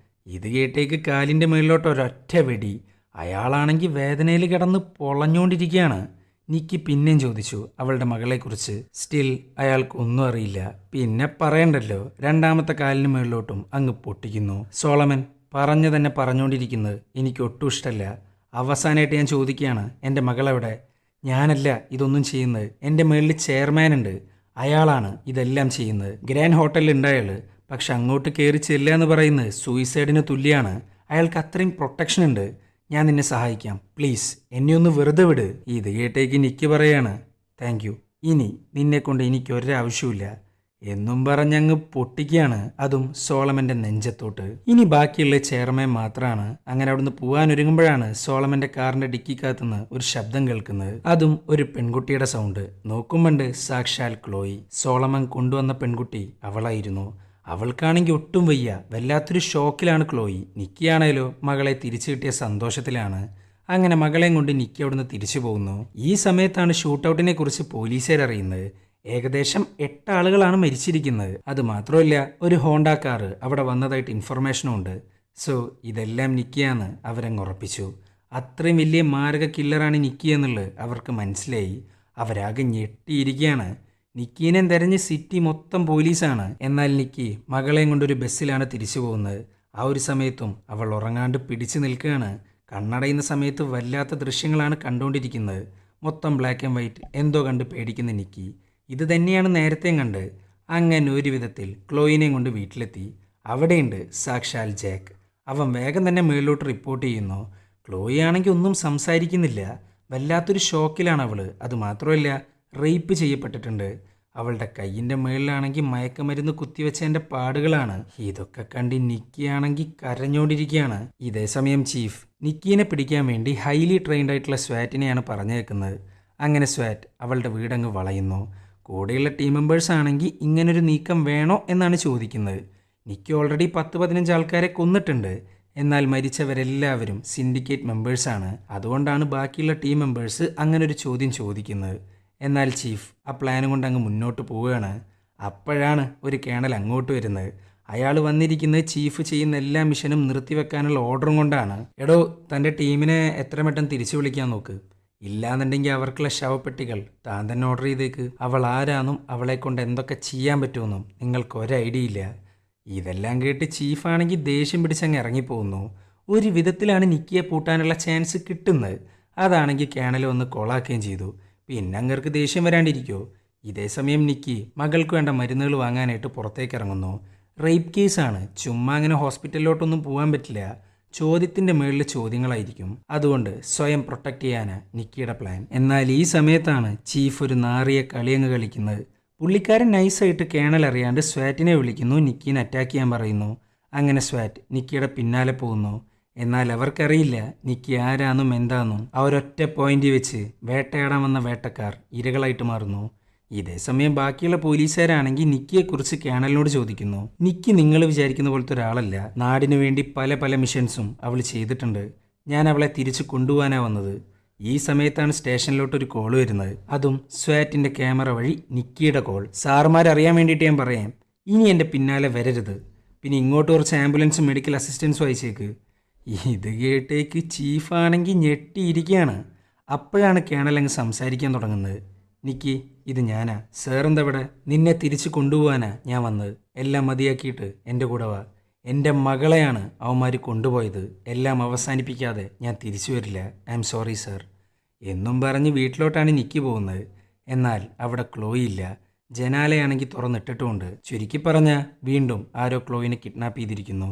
ഇത് കേട്ടേക്ക് കാലിൻ്റെ മുകളിലോട്ട് ഒരൊറ്റ വെടി. അയാളാണെങ്കിൽ വേദനയിൽ കിടന്ന് പൊളഞ്ഞുകൊണ്ടിരിക്കുകയാണ്. നിക്കി പിന്നെയും ചോദിച്ചു അവളുടെ മകളെക്കുറിച്ച്. സ്റ്റിൽ അയാൾക്കൊന്നും അറിയില്ല. പിന്നെ പറയണ്ടല്ലോ, രണ്ടാമത്തെ കാലിന് മുകളിലോട്ടും അങ്ങ് പൊട്ടിക്കുന്നു. സോളമൻ പറഞ്ഞു തന്നെ പറഞ്ഞുകൊണ്ടിരിക്കുന്നത് എനിക്ക് ഒട്ടും ഇഷ്ടമല്ല. അവസാനമായിട്ട് ഞാൻ ചോദിക്കുകയാണ്, എൻ്റെ മകളെവിടെ? ഞാനല്ല ഇതൊന്നും ചെയ്യുന്നത്. എൻ്റെ മുകളിൽ ചെയർമാൻ ഉണ്ട്. അയാളാണ് ഇതെല്ലാം ചെയ്യുന്നത്. ഗ്രാൻഡ് ഹോട്ടലിൽ ഉണ്ടായാൾ. പക്ഷെ അങ്ങോട്ട് കയറി ചെല്ലുക എന്ന് പറയുന്നത് സൂയിസൈഡിന് തുല്യമാണ്. അയാൾക്ക് അത്രയും പ്രൊട്ടക്ഷൻ ഉണ്ട്. ഞാൻ നിന്നെ സഹായിക്കാം, പ്ലീസ് എന്നെ ഒന്ന് വെറുതെ വിട്. ഇത് കേട്ടേക്ക് നിക്കി പറയാണ്, താങ്ക് യു, ഇനി നിന്നെക്കൊണ്ട് എനിക്കൊരാവശ്യമില്ല എന്നും പറഞ്ഞങ്ങ് പൊട്ടിക്കുകയാണ്. അതും സോളമൻ്റെ നെഞ്ചത്തോട്ട്. ഇനി ബാക്കിയുള്ള ചെയർമാൻ മാത്രമാണ്. അങ്ങനെ അവിടുന്ന് പോകാൻ ഒരുങ്ങുമ്പോഴാണ് സോളമൻ്റെ കാറിൻ്റെ ഡിക്കിക്കകത്തുനിന്ന് ഒരു ശബ്ദം കേൾക്കുന്നത്. അതും ഒരു പെൺകുട്ടിയുടെ സൗണ്ട്. നോക്കുമ്പോണ്ട് സാക്ഷാൽ ക്ലോയി. സോളമൻ കൊണ്ടുവന്ന പെൺകുട്ടി അവളായിരുന്നു. അവൾക്കാണെങ്കിൽ ഒട്ടും വയ്യ. വല്ലാത്തൊരു ഷോക്കിലാണ് ക്ലോയി. നിക്കിയാണേലോ മകളെ തിരിച്ചു കിട്ടിയ സന്തോഷത്തിലാണ്. അങ്ങനെ മകളെയും കൊണ്ട് നിക്കി അവിടുന്ന് തിരിച്ചു പോകുന്നു. ഈ സമയത്താണ് ഷൂട്ടൗട്ടിനെ കുറിച്ച് പോലീസുകാർ അറിയുന്നത്. ഏകദേശം 8 ആളുകളാണ് മരിച്ചിരിക്കുന്നത്. അതുമാത്രമല്ല, ഒരു ഹോണ്ട കാറ് അവിടെ വന്നതായിട്ട് ഇൻഫർമേഷനും ഉണ്ട്. സോ ഇതെല്ലാം നിക്കിയാന്ന് അവരങ്ങ് ഉറപ്പിച്ചു. അത്രയും വലിയ മാരക കില്ലറാണ് നിക്കി എന്നുള്ളത് അവർക്ക് മനസ്സിലായി. അവരാകെ ഞെട്ടിയിരിക്കുകയാണ്. നിക്കീനെ തെരഞ്ഞ് സിറ്റി മൊത്തം പോലീസാണ്. എന്നാൽ നിക്കി മകളെയും കൊണ്ടൊരു ബസ്സിലാണ് തിരിച്ചു പോകുന്നത്. ആ ഒരു സമയത്തും അവൾ ഉറങ്ങാണ്ട് പിടിച്ചു നിൽക്കുകയാണ്. കണ്ണടയുന്ന സമയത്ത് വല്ലാത്ത ദൃശ്യങ്ങളാണ് കണ്ടുകൊണ്ടിരിക്കുന്നത്. മൊത്തം ബ്ലാക്ക് ആൻഡ് വൈറ്റ്. എന്തോ കണ്ട് പേടിക്കുന്ന നിക്കി ഇത് തന്നെയാണ് നേരത്തെയും കണ്ട്. അങ്ങനെ ഒരു വിധത്തിൽ ക്ലോയിനെയും കൊണ്ട് വീട്ടിലെത്തി. അവിടെയുണ്ട് സാക്ഷാൽ ജാക്ക്. അവൻ വേഗം തന്നെ മേളിലോട്ട് റിപ്പോർട്ട് ചെയ്യുന്നു. ക്ലോയി ആണെങ്കിൽ ഒന്നും സംസാരിക്കുന്നില്ല. വല്ലാത്തൊരു ഷോക്കിലാണ് അവൾ. അതുമാത്രമല്ല, റേപ്പ് ചെയ്യപ്പെട്ടിട്ടുണ്ട്. അവളുടെ കയ്യിൻ്റെ മുകളിലാണെങ്കിൽ മയക്കമരുന്ന് കുത്തിവെച്ചതിൻ്റെ പാടുകളാണ്. ഇതൊക്കെ കണ്ട് നിക്കിയാണെങ്കിൽ കരഞ്ഞോണ്ടിരിക്കുകയാണ്. ഇതേസമയം ചീഫ് നിക്കീനെ പിടിക്കാൻ വേണ്ടി ഹൈലി ട്രെയിൻഡ് ആയിട്ടുള്ള സ്വാറ്റിനെയാണ് പറഞ്ഞേക്കുന്നത്. അങ്ങനെ സ്വാറ്റ് അവളുടെ വീടങ്ങ് വളയുന്നു. കൂടെയുള്ള ടീം മെമ്പേഴ്സ് ആണെങ്കിൽ ഇങ്ങനൊരു നീക്കം വേണോ എന്നാണ് ചോദിക്കുന്നത്. നിക്കി ഓൾറെഡി 10-15 ആൾക്കാരെ കൊന്നിട്ടുണ്ട്. എന്നാൽ മരിച്ചവരെല്ലാവരും സിൻഡിക്കേറ്റ് മെമ്പേഴ്സാണ്. അതുകൊണ്ടാണ് ബാക്കിയുള്ള ടീം മെമ്പേഴ്സ് അങ്ങനെ ഒരു ചോദ്യം ചോദിക്കുന്നത്. എന്നാൽ ചീഫ് ആ പ്ലാനും കൊണ്ട് അങ്ങ് മുന്നോട്ട് പോവുകയാണ്. അപ്പോഴാണ് ഒരു കേണൽ അങ്ങോട്ട് വരുന്നത്. അയാൾ വന്നിരിക്കുന്നത് ചീഫ് ചെയ്യുന്ന എല്ലാ മിഷനും നിർത്തിവെക്കാനുള്ള ഓർഡറും കൊണ്ടാണ്. എടോ, തൻ്റെ ടീമിനെ എത്ര പെട്ടെന്ന് തിരിച്ചു വിളിക്കാൻ നോക്ക്. ഇല്ലാന്നുണ്ടെങ്കിൽ അവർക്കുള്ള ശവപ്പെട്ടികൾ താൻ തന്നെ ഓർഡർ ചെയ്തേക്ക്. അവൾ ആരാന്നും അവളെ കൊണ്ട് എന്തൊക്കെ ചെയ്യാൻ പറ്റുമെന്നും നിങ്ങൾക്ക് ഒരു ഐഡിയ ഇല്ല. ഇതെല്ലാം കേട്ട് ചീഫാണെങ്കിൽ ദേഷ്യം പിടിച്ചങ്ങ് ഇറങ്ങിപ്പോകുന്നു. ഒരു വിധത്തിലാണ് നിക്കിയെ പൂട്ടാനുള്ള ചാൻസ് കിട്ടുന്നത്. അതാണെങ്കിൽ കേണൽ വന്ന് കൊളാക്കുകയും ചെയ്തു. പിന്നെ അങ്ങർക്ക് ദേഷ്യം വരാണ്ടിരിക്കുമോ? ഇതേ സമയം നിക്കി മകൾക്ക് വേണ്ട മരുന്നുകൾ വാങ്ങാനായിട്ട് പുറത്തേക്ക് ഇറങ്ങുന്നു. റേപ്പ് കേസാണ്, ചുമ്മാ അങ്ങനെ ഹോസ്പിറ്റലിലോട്ടൊന്നും പോകാൻ പറ്റില്ല. ചോദ്യത്തിൻ്റെ മുകളിൽ ചോദ്യങ്ങളായിരിക്കും. അതുകൊണ്ട് സ്വയം പ്രൊട്ടക്റ്റ് ചെയ്യാനാണ് നിക്കിയുടെ പ്ലാൻ. എന്നാൽ ഈ സമയത്താണ് ചീഫ് ഒരു നാറിയ കളിയങ്ങ് കളിക്കുന്നത്. പുള്ളിക്കാരൻ നൈസായിട്ട് കേണൽ അറിയാണ്ട് സ്വാറ്റിനെ വിളിക്കുന്നു, നിക്കീനെ അറ്റാക്ക് ചെയ്യാൻ പറയുന്നു. അങ്ങനെ സ്വാറ്റ് നിക്കിയുടെ പിന്നാലെ പോകുന്നു. എന്നാൽ അവർക്കറിയില്ല നിക്കി ആരാന്നും എന്താന്നും. ആ ഒരൊറ്റ പോയിന്റ് വെച്ച് വേട്ടയാടാൻ വന്ന വേട്ടക്കാർ ഇരകളായിട്ട് മാറുന്നു. ഇതേ സമയം ബാക്കിയുള്ള പോലീസുകാരാണെങ്കിൽ നിക്കിയെക്കുറിച്ച് കേണലിനോട് ചോദിക്കുന്നു. നിക്കി നിങ്ങൾ വിചാരിക്കുന്ന പോലത്തെ ഒരാളല്ല. നാടിനു വേണ്ടി പല പല മിഷൻസും അവൾ ചെയ്തിട്ടുണ്ട്. ഞാൻ അവളെ തിരിച്ചു കൊണ്ടുപോകാനാണ് വന്നത്. ഈ സമയത്താണ് സ്റ്റേഷനിലോട്ട് ഒരു കോൾ വരുന്നത്. അതും സ്വാറ്റിൻ്റെ ക്യാമറ വഴി നിക്കിയുടെ കോൾ. സാറുമാരറിയാൻ വേണ്ടിയിട്ട് ഞാൻ പറയാം, ഇനി എൻ്റെ പിന്നാലെ വരരുത്. പിന്നെ ഇങ്ങോട്ട് കുറച്ച് ആംബുലൻസും മെഡിക്കൽ അസിസ്റ്റൻസും അയച്ചേക്ക്. ഇത് കേട്ടേക്ക് ചീഫാണെങ്കിൽ ഞെട്ടിയിരിക്കുകയാണ്. അപ്പോഴാണ് കേണൽ അങ്ങ് സംസാരിക്കാൻ തുടങ്ങുന്നത്. നിക്കി, ഇത് ഞാനാ. സാറെന്താ ഇവിടെ? നിന്നെ തിരിച്ചു കൊണ്ടുപോകാനാ ഞാൻ വന്നത്. എല്ലാം മതിയാക്കിയിട്ട് എൻ്റെ കൂടെ വാ. എൻ്റെ മകളെയാണ് അവന്മാർ കൊണ്ടുപോയത്. എല്ലാം അവസാനിപ്പിക്കാതെ ഞാൻ തിരിച്ചു വരില്ല. ഐ എം സോറി സാർ എന്നും പറഞ്ഞ് വീട്ടിലോട്ടാണ് നിക്കി പോകുന്നത്. എന്നാൽ അവിടെ ക്ലോയി ഇല്ല. ജനാലയാണെങ്കിൽ തുറന്നിട്ടിട്ടുമുണ്ട്. ചുരുക്കി പറഞ്ഞാൽ വീണ്ടും ആരോ ക്ലോയിനെ കിഡ്നാപ്പ് ചെയ്തിരിക്കുന്നു.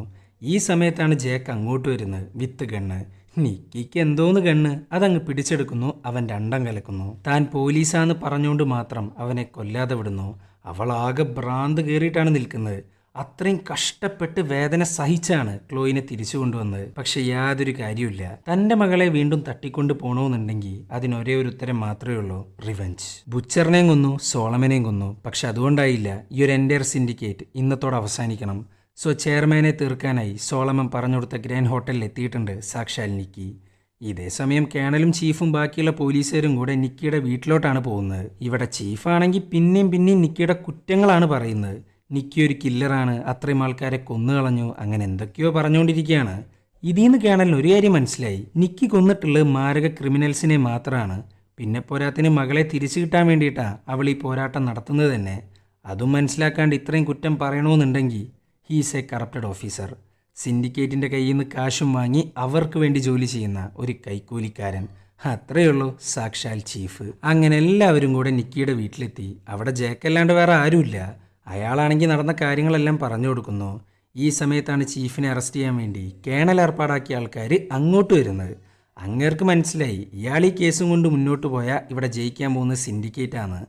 ഈ സമയത്താണ് ജേക്ക് അങ്ങോട്ട് വരുന്നത് വിത്ത് ഗണ്ണ്. നിക്കിക്ക് എന്തോന്ന് കണ്ണ്, അതങ്ങ് പിടിച്ചെടുക്കുന്നു. അവൻ രണ്ടം കലക്കുന്നു. താൻ പോലീസാന്ന് പറഞ്ഞുകൊണ്ട് മാത്രം അവനെ കൊല്ലാതെ വിടുന്നു. അവൾ ആകെ ഭ്രാന്ത് കയറിയിട്ടാണ് നിൽക്കുന്നത്. അത്രയും കഷ്ടപ്പെട്ട് വേദന സഹിച്ചാണ് ക്ലോയിനെ തിരിച്ചു കൊണ്ടുവന്നത്. പക്ഷെ യാതൊരു കാര്യമില്ല. തൻ്റെ മകളെ വീണ്ടും തട്ടിക്കൊണ്ട് പോകണമെന്നുണ്ടെങ്കിൽ അതിനൊരേ ഒരു ഉത്തരം മാത്രമേ ഉള്ളൂ, റിവെഞ്ച്. ബുച്ചറിനെയും കൊന്നു, സോളമനെയും കൊന്നു. പക്ഷെ അതുകൊണ്ടായില്ല. ഈ ഒരു എൻറ്റയർ സിൻഡിക്കേറ്റ് ഇന്നത്തോടെ അവസാനിക്കണം. സോ ചെയർമാനെ തീർക്കാനായി സോളമൻ പറഞ്ഞുകൊടുത്ത ഗ്രാൻഡ് ഹോട്ടലിൽ എത്തിയിട്ടുണ്ട് സാക്ഷാൽ നിക്കി. ഇതേ സമയം കേണലും ചീഫും ബാക്കിയുള്ള പോലീസുകാരും കൂടെ നിക്കിയുടെ വീട്ടിലോട്ടാണ് പോകുന്നത്. ഇവിടെ ചീഫാണെങ്കിൽ പിന്നെയും നിക്കിയുടെ കുറ്റങ്ങളാണ് പറയുന്നത്. നിക്കി ഒരു കില്ലറാണ്, അത്രയും ആൾക്കാരെ കൊന്നുകളഞ്ഞു, അങ്ങനെ എന്തൊക്കെയോ പറഞ്ഞുകൊണ്ടിരിക്കുകയാണ്. ഇതിന്ന് കേണലിന് ഒരു കാര്യം മനസ്സിലായി. നിക്കി കൊന്നിട്ടുള്ളത് മാരക ക്രിമിനൽസിനെ മാത്രമാണ്. പിന്നെ പോരാത്തിന് മകളെ തിരിച്ചു കിട്ടാൻ വേണ്ടിയിട്ടാണ് അവൾ ഈ പോരാട്ടം നടത്തുന്നത് തന്നെ. അതും മനസ്സിലാക്കാണ്ട് ഇത്രയും കുറ്റം പറയണമെന്നുണ്ടെങ്കിൽ ഹീസ് എ കറപ്റ്റഡ് ഓഫീസർ. സിൻഡിക്കേറ്റിൻ്റെ കയ്യിൽ നിന്ന് കാശും വാങ്ങി അവർക്ക് വേണ്ടി ജോലി ചെയ്യുന്ന ഒരു കൈക്കൂലിക്കാരൻ. അത്രയേ ഉള്ളൂ സാക്ഷാൽ ചീഫ്. അങ്ങനെ എല്ലാവരും കൂടെ നിക്കിയുടെ വീട്ടിലെത്തി. അവിടെ ജേക്കല്ലാണ്ട് വേറെ ആരുമില്ല. അയാളാണെങ്കിൽ നടന്ന കാര്യങ്ങളെല്ലാം പറഞ്ഞു കൊടുക്കുന്നു. ഈ സമയത്താണ് ചീഫിനെ അറസ്റ്റ് ചെയ്യാൻ വേണ്ടി കേണൽ ഏർപ്പാടാക്കിയ ആൾക്കാർ അങ്ങോട്ട് വരുന്നത്. അങ്ങേർക്ക് മനസ്സിലായി ഇയാൾ ഈ കേസും കൊണ്ട് മുന്നോട്ട് പോയാൽ ഇവിടെ ജയിക്കാൻ പോകുന്നത് സിൻഡിക്കേറ്റാണ്.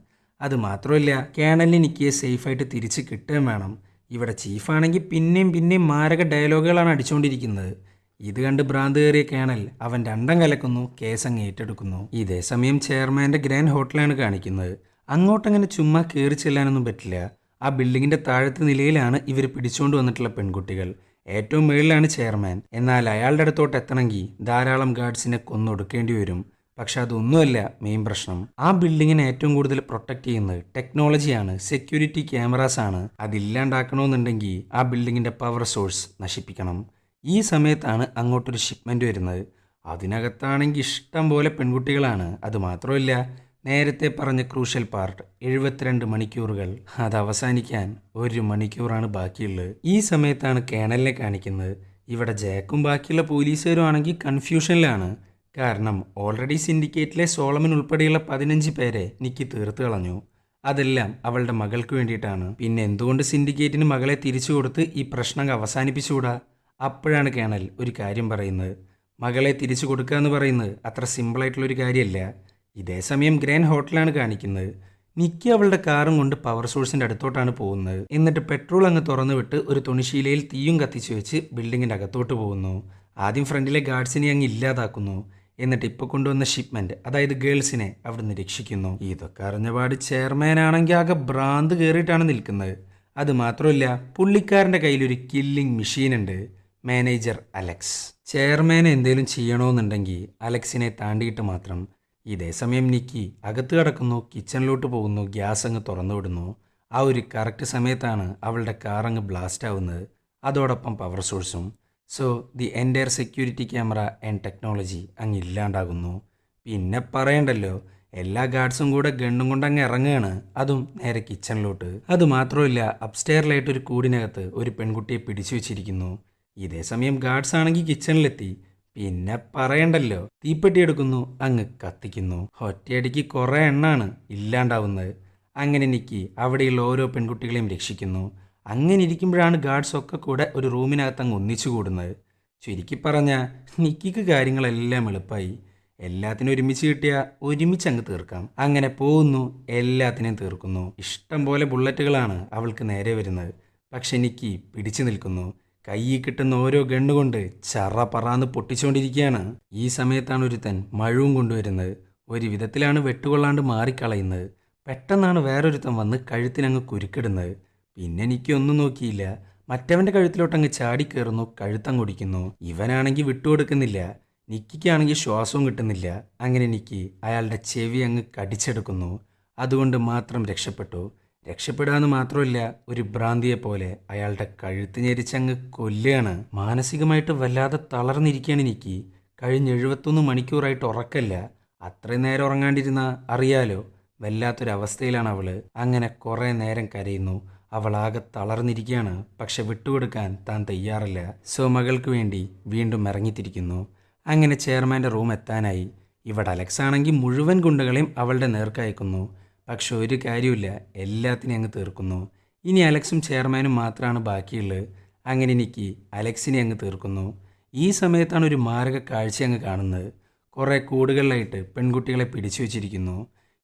അത് മാത്രമല്ല, കേണലിന് നിക്കിയെ സേഫായിട്ട് തിരിച്ച് കിട്ടുകയും വേണം. ഇവിടെ ചീഫാണെങ്കിൽ പിന്നെയും മാരക ഡയലോഗുകളാണ് അടിച്ചുകൊണ്ടിരിക്കുന്നത്. ഇത് കണ്ട് ഭ്രാന്ത് കയറിയ കേണൽ അവൻ രണ്ടം കലക്കുന്നു, കേസങ്ങ് ഏറ്റെടുക്കുന്നു. ഇതേ സമയം ചെയർമാൻ്റെ ഗ്രാൻഡ് ഹോട്ടലാണ് കാണിക്കുന്നത്. അങ്ങോട്ടങ്ങനെ ചുമ്മാ കയറി ചെല്ലാനൊന്നും പറ്റില്ല. ആ ബിൽഡിങ്ങിൻ്റെ താഴത്തെ നിലയിലാണ് ഇവർ പിടിച്ചുകൊണ്ട് വന്നിട്ടുള്ള പെൺകുട്ടികൾ. ഏറ്റവും മുകളിലാണ് ചെയർമാൻ. എന്നാൽ അയാളുടെ അടുത്തോട്ട് എത്തണമെങ്കിൽ ധാരാളം ഗാർഡ്സിനെ കൊന്നൊടുക്കേണ്ടി വരും. പക്ഷെ അതൊന്നുമല്ല മെയിൻ പ്രശ്നം. ആ ബിൽഡിങ്ങിനെ ഏറ്റവും കൂടുതൽ പ്രൊട്ടക്റ്റ് ചെയ്യുന്നത് ടെക്നോളജിയാണ്, സെക്യൂരിറ്റി ക്യാമറാസ് ആണ്. അതില്ലാണ്ടാക്കണമെന്നുണ്ടെങ്കിൽ ആ ബിൽഡിങ്ങിൻ്റെ പവർ സോഴ്സ് നശിപ്പിക്കണം. ഈ സമയത്താണ് അങ്ങോട്ടൊരു ഷിപ്മെൻറ്റ് വരുന്നത്. അതിനകത്താണെങ്കിൽ ഇഷ്ടം പോലെ പെൺകുട്ടികളാണ്. അതുമാത്രമല്ല, നേരത്തെ പറഞ്ഞ ക്രൂഷ്യൽ പാർട്ട് 72 മണിക്കൂറുകൾ, അത് അവസാനിക്കാൻ 1 മണിക്കൂറാണ് ബാക്കിയുള്ളത്. ഈ സമയത്താണ് കേണലിനെ കാണിക്കുന്നത്. ഇവിടെ ജാക്കും ബാക്കിയുള്ള പോലീസുകാരും ആണെങ്കിൽ കൺഫ്യൂഷനിലാണ്. കാരണം ഓൾറെഡി സിൻഡിക്കേറ്റിലെ സോളമൻ ഉൾപ്പെടെയുള്ള 15 പേരെ നിക്കി തീർത്ത് കളഞ്ഞു. അതെല്ലാം അവളുടെ മകൾക്ക് വേണ്ടിയിട്ടാണ്. പിന്നെ എന്തുകൊണ്ട് സിൻഡിക്കേറ്റിന് മകളെ തിരിച്ചു കൊടുത്ത് ഈ പ്രശ്നം അവസാനിപ്പിച്ചുകൂടാ? അപ്പോഴാണ് കേണൽ ഒരു കാര്യം പറയുന്നത്. മകളെ തിരിച്ചു കൊടുക്കുക എന്ന് പറയുന്നത് അത്ര സിമ്പിളായിട്ടുള്ളൊരു കാര്യമല്ല. ഇതേ സമയം ഗ്രാൻഡ് ഹോട്ടലാണ് കാണിക്കുന്നത്. നിക്കി അവളുടെ കാറും കൊണ്ട് പവർ സോഴ്സിൻ്റെ അടുത്തോട്ടാണ് പോകുന്നത്. എന്നിട്ട് പെട്രോൾ അങ്ങ് തുറന്നു വിട്ട് ഒരു തുണിശീലയിൽ തീയും കത്തിച്ചു വെച്ച് ബിൽഡിങ്ങിൻ്റെ അകത്തോട്ട് പോകുന്നു. ആദ്യം ഫ്രണ്ടിലെ ഗാർഡ്സിനെ അങ്ങ് ഇല്ലാതാക്കുന്നു. എന്നിട്ട് ഇപ്പോൾ കൊണ്ടുവന്ന ഷിപ്മെൻറ്റ്, അതായത് ഗേൾസിനെ അവിടുന്ന് രക്ഷിക്കുന്നു. ഇതൊക്കെ അറിഞ്ഞപാട് ചെയർമാനാണെങ്കിൽ ആകെ ഭ്രാന്ത് കയറിയിട്ടാണ് നിൽക്കുന്നത്. അതുമാത്രമല്ല, പുള്ളിക്കാരൻ്റെ കയ്യിലൊരു കില്ലിംഗ് മെഷീനുണ്ട്. Manager Alex. ചെയർമാനെ എന്തേലും ചെയ്യണമെന്നുണ്ടെങ്കിൽ അലക്സിനെ താണ്ടിയിട്ട് മാത്രം. ഇതേസമയം നിക്കി അകത്ത് കിടക്കുന്നു, കിച്ചണിലോട്ട് പോകുന്നു, ഗ്യാസ് അങ്ങ് തുറന്നു വിടുന്നു. ആ ഒരു കറക്റ്റ് സമയത്താണ് അവളുടെ കാർ അങ്ങ് ബ്ലാസ്റ്റ് ആവുന്നത്. അതോടൊപ്പം പവർ സോഴ്സും. So the entire security camera and technology അങ്ങ് ഇല്ലാണ്ടാകുന്നു. പിന്നെ പറയണ്ടല്ലോ, എല്ലാ ഗാർഡ്സും കൂടെ ഗണ്ണും കൊണ്ട് അങ്ങ് ഇറങ്ങുകയാണ്, അതും നേരെ കിച്ചണിലോട്ട്. അതുമാത്രമല്ല, അപ്സ്റ്റെയറിലായിട്ട് ഒരു കൂടിനകത്ത് ഒരു പെൺകുട്ടിയെ പിടിച്ചു വെച്ചിരിക്കുന്നു. ഇതേസമയം ഗാർഡ്സ് ആണെങ്കിൽ കിച്ചണിലെത്തി. പിന്നെ പറയണ്ടല്ലോ, തീപ്പെട്ടി എടുക്കുന്നു, അങ്ങ് കത്തിക്കുന്നു. ഒറ്റയടിക്ക് കുറേ എണ്ണാണ് ഇല്ലാണ്ടാവുന്നത്. അങ്ങനെ നിക്കി അവിടെയുള്ള ഓരോ പെൺകുട്ടികളെയും രക്ഷിക്കുന്നു. അങ്ങനെ ഇരിക്കുമ്പോഴാണ് ഗാർഡ്സ് ഒക്കെ കൂടെ ഒരു റൂമിനകത്ത് അങ്ങ് ഒന്നിച്ചു കൂടുന്നത്. ചുരുക്കി പറഞ്ഞാൽ നിക്കിക്ക് കാര്യങ്ങളെല്ലാം എളുപ്പമായി. എല്ലാത്തിനും ഒരുമിച്ച് കിട്ടിയാൽ ഒരുമിച്ച് അങ്ങ് തീർക്കാം. അങ്ങനെ പോകുന്നു, എല്ലാത്തിനെയും തീർക്കുന്നു. ഇഷ്ടം പോലെ ബുള്ളറ്റുകളാണ് അവൾക്ക് നേരെ വരുന്നത്. പക്ഷെ നിക്കി പിടിച്ചു നിൽക്കുന്നു. കയ്യിൽ കിട്ടുന്ന ഓരോ ഗണ്ണുകൊണ്ട് ചറ പറന്ന് പൊട്ടിച്ചുകൊണ്ടിരിക്കുകയാണ്. ഈ സമയത്താണ് ഒരുത്തൻ മഴവും കൊണ്ടുവരുന്നത്. ഒരു വിധത്തിലാണ് വെട്ടുകൊള്ളാണ്ട് മാറിക്കളയുന്നത്. പെട്ടെന്നാണ് വേറൊരുത്തൻ വന്ന് കഴുത്തിനങ്ങ് കുരുക്കിടുന്നത്. പിന്നെ എനിക്കൊന്നും നോക്കിയില്ല, മറ്റവൻ്റെ കഴുത്തിലോട്ടങ്ങ് ചാടിക്കയറുന്നു, കഴുത്തങ്ങൊടിക്കുന്നു. ഇവനാണെങ്കിൽ വിട്ടുകൊടുക്കുന്നില്ല. നിക്കിക്കാണെങ്കിൽ ശ്വാസവും കിട്ടുന്നില്ല. അങ്ങനെ നിക്കി അയാളുടെ ചെവി അങ്ങ് കടിച്ചെടുക്കുന്നു. അതുകൊണ്ട് മാത്രം രക്ഷപ്പെട്ടു. രക്ഷപ്പെടാന്ന് മാത്രമല്ല, ഒരു ഭ്രാന്തിയെ പോലെ അയാളുടെ കഴുത്ത് ഞെരിച്ചങ്ങ് കൊല്ലുകയാണ്. മാനസികമായിട്ട് വല്ലാതെ തളർന്നിരിക്കുകയാണ് നിക്കി. കഴിഞ്ഞ 71 മണിക്കൂറായിട്ട് ഉറക്കല്ല. അത്രയും നേരം ഉറങ്ങാണ്ടിരുന്ന അറിയാലോ, വല്ലാത്തൊരവസ്ഥയിലാണ് അവള്. അങ്ങനെ കുറേ നേരം കരയുന്നു. അവളാകെ തളർന്നിരിക്കുകയാണ്. പക്ഷെ വിട്ടുകൊടുക്കാൻ താൻ തയ്യാറല്ല. സോ മകൾക്ക് വേണ്ടി വീണ്ടും ഇറങ്ങിത്തിരിക്കുന്നു. അങ്ങനെ ചെയർമാൻ്റെ റൂം എത്താനായി. ഇവിടെ അലക്സ് ആണെങ്കിൽ മുഴുവൻ ഗുണ്ടകളെയും അവളുടെ നേർക്കയക്കുന്നു. പക്ഷെ ഒരു കാര്യമില്ല, എല്ലാത്തിനെയും അങ്ങ് തീർക്കുന്നു. ഇനി അലക്സും ചെയർമാനും മാത്രമാണ് ബാക്കിയുള്ളത്. അങ്ങനെ നിക്കി അലക്സിനെ അങ്ങ് തീർക്കുന്നു. ഈ സമയത്താണ് ഒരു മാരക കാഴ്ച അങ്ങ് കാണുന്നത്. കുറേ കൂടുകളിലായിട്ട് പെൺകുട്ടികളെ പിടിച്ചു വച്ചിരിക്കുന്നു.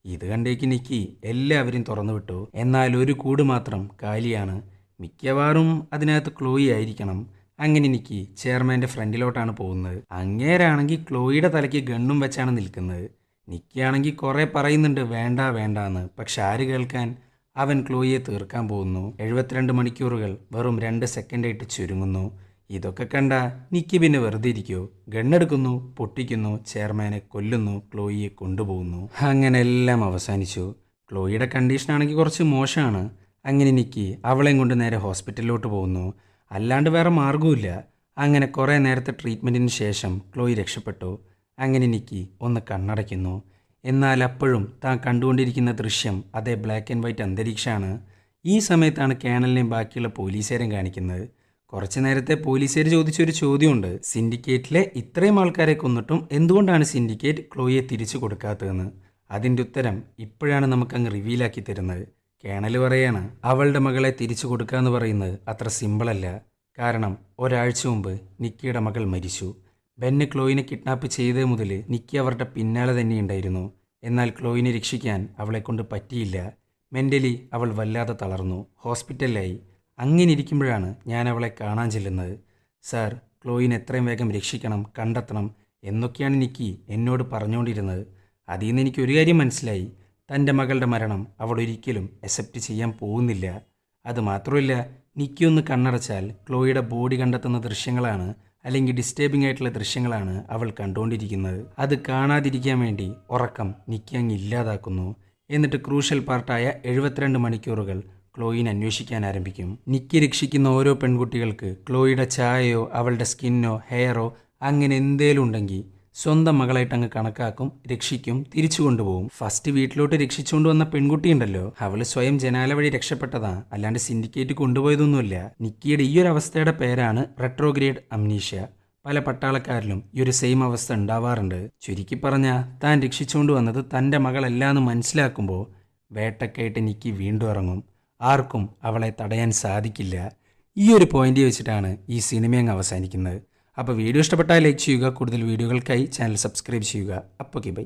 ഇത് കണ്ടേക്ക് നിക്കി എല്ലാവരെയും തുറന്നു വിട്ടു. എന്നാൽ ഒരു കൂട് മാത്രം കാലിയാണ്. മിക്കവാറും അതിനകത്ത് ക്ലോയി ആയിരിക്കണം. അങ്ങനെ നിക്കി ചെയർമാൻ്റെ ഫ്രണ്ടിലോട്ടാണ് പോകുന്നത്. അങ്ങേരാണെങ്കിൽ ക്ലോയിയുടെ തലയ്ക്ക് ഗണ്ണും വെച്ചാണ് നിൽക്കുന്നത്. നിക്കിയാണെങ്കിൽ കുറേ പറയുന്നുണ്ട് വേണ്ട വേണ്ടാന്ന്. പക്ഷെ ആര് കേൾക്കാൻ? അവൻ ക്ലോയിയെ തീർക്കാൻ പോകുന്നു. 72 മണിക്കൂറുകൾ വെറും 2 സെക്കൻഡായിട്ട് ചുരുങ്ങുന്നു. ഇതൊക്കെ കണ്ട നിക്കി പിന്നെ വെറുതെ ഇരിക്കുമോ? ഗണ്ണെടുക്കുന്നു, പൊട്ടിക്കുന്നു, ചെയർമാനെ കൊല്ലുന്നു, ക്ലോയിയെ കൊണ്ടുപോകുന്നു. അങ്ങനെ എല്ലാം അവസാനിച്ചു. ക്ലോയിയുടെ കണ്ടീഷനാണെങ്കിൽ കുറച്ച് മോശമാണ്. അങ്ങനെ നിക്കി അവളെയും കൊണ്ട് നേരെ ഹോസ്പിറ്റലിലോട്ട് പോകുന്നു. അല്ലാണ്ട് വേറെ മാർഗവുമില്ല. അങ്ങനെ കുറേ നേരത്തെ ട്രീറ്റ്മെൻറ്റിന് ശേഷം ക്ലോയി രക്ഷപ്പെട്ടു. അങ്ങനെ നിക്കി ഒന്ന് കണ്ണടയ്ക്കുന്നു. എന്നാൽ അപ്പോഴും താൻ കണ്ടുകൊണ്ടിരിക്കുന്ന ദൃശ്യം അതേ ബ്ലാക്ക് ആൻഡ് വൈറ്റ് അന്തരീക്ഷമാണ്. ഈ സമയത്താണ് കേണലിനെയും ബാക്കിയുള്ള പോലീസുകാരെയും കാണിക്കുന്നത്. കുറച്ച് നേരത്തെ പോലീസുകാർ ചോദിച്ചൊരു ചോദ്യമുണ്ട്. സിൻഡിക്കേറ്റിലെ ഇത്രയും ആൾക്കാരെ കൊന്നിട്ടും എന്തുകൊണ്ടാണ് സിൻഡിക്കേറ്റ് ക്ലോയിയെ തിരിച്ചു കൊടുക്കാത്തതെന്ന്. അതിൻ്റെ ഉത്തരം ഇപ്പോഴാണ് നമുക്കങ്ങ് റിവീലാക്കി തരുന്നത്. കേണൽ പറയാണ്, അവളുടെ മകളെ തിരിച്ചു കൊടുക്കാമെന്ന് പറയുന്നത് അത്ര സിമ്പിളല്ല. കാരണം ഒരാഴ്ച മുമ്പ് നിക്കിയുടെ മകൾ മരിച്ചു. ബെന്ന് ക്ലോയിനെ കിഡ്നാപ്പ് ചെയ്തത് മുതൽ നിക്കി അവരുടെ പിന്നാലെ തന്നെ ഉണ്ടായിരുന്നു. എന്നാൽ ക്ലോയിനെ രക്ഷിക്കാൻ അവളെക്കൊണ്ട് പറ്റിയില്ല. മെൻ്റലി അവൾ വല്ലാതെ തളർന്നു, ഹോസ്പിറ്റലിലായി. അങ്ങനെ ഇരിക്കുമ്പോഴാണ് ഞാൻ അവളെ കാണാൻ ചെല്ലുന്നത്. സാർ, ക്ലോയിനെ എത്രയും വേഗം രക്ഷിക്കണം, കണ്ടെത്തണം എന്നൊക്കെയാണ് നിക്കി എന്നോട് പറഞ്ഞുകൊണ്ടിരുന്നത്. അതിൽ നിന്ന് എനിക്കൊരു കാര്യം മനസ്സിലായി. തൻ്റെ മകളുടെ മരണം അവൾ ഒരിക്കലും അക്സെപ്റ്റ് ചെയ്യാൻ പോകുന്നില്ല. അതുമാത്രമല്ല, നിക്കി ഒന്ന് കണ്ണടച്ചാൽ ക്ലോയിയുടെ ബോഡി കണ്ടെത്തുന്ന ദൃശ്യങ്ങളാണ്, അല്ലെങ്കിൽ ഡിസ്റ്റർബിംഗ് ആയിട്ടുള്ള ദൃശ്യങ്ങളാണ് അവൾ കണ്ടുകൊണ്ടിരിക്കുന്നത്. അത് കാണാതിരിക്കാൻ വേണ്ടി ഉറക്കം നിക്കി അങ്ങ് ഇല്ലാതാക്കുന്നു. എന്നിട്ട് ക്രൂഷ്യൽ പാർട്ടായ 72 മണിക്കൂറുകൾ ക്ലോയിനെ അന്വേഷിക്കാൻ ആരംഭിക്കും. നിക്കി രക്ഷിക്കുന്ന ഓരോ പെൺകുട്ടികൾക്ക് ക്ലോയിയുടെ ചായയോ അവളുടെ സ്കിന്നോ ഹെയറോ അങ്ങനെ എന്തേലും ഉണ്ടെങ്കിൽ സ്വന്തം മകളായിട്ട് അങ്ങ് കണക്കാക്കും, രക്ഷിക്കും, തിരിച്ചു കൊണ്ടുപോകും. ഫസ്റ്റ് വീട്ടിലോട്ട് രക്ഷിച്ചുകൊണ്ട് വന്ന പെൺകുട്ടിയുണ്ടല്ലോ, അവള് സ്വയം ജനാല വഴി രക്ഷപ്പെട്ടതാ, അല്ലാണ്ട് സിൻഡിക്കേറ്റ് കൊണ്ടുപോയതൊന്നുമില്ല. നിക്കിയുടെ ഈ ഒരു അവസ്ഥയുടെ പേരാണ് റെട്രോഗ്രേഡ് അംനീഷ്യ. പല പട്ടാളക്കാരിലും ഈ ഒരു സെയിം അവസ്ഥ ഉണ്ടാവാറുണ്ട്. ചുരുക്കി പറഞ്ഞാൽ താൻ രക്ഷിച്ചുകൊണ്ട് വന്നത് തൻ്റെ മകളല്ലാന്ന് മനസ്സിലാക്കുമ്പോൾ വേട്ടക്കായിട്ട് നിക്കി വീണ്ടും ഇറങ്ങും. ആർക്കും അവളെ തടയാൻ സാധിക്കില്ല. ഈ ഒരു പോയിന്റ് വെച്ചിട്ടാണ് ഈ സിനിമ അങ്ങ് അവസാനിക്കുന്നത്. അപ്പോൾ വീഡിയോ ഇഷ്ടപ്പെട്ടാൽ ലൈക്ക് ചെയ്യുക. കൂടുതൽ വീഡിയോകൾക്കായി ചാനൽ സബ്സ്ക്രൈബ് ചെയ്യുക. അപ്പോൾ ബൈ.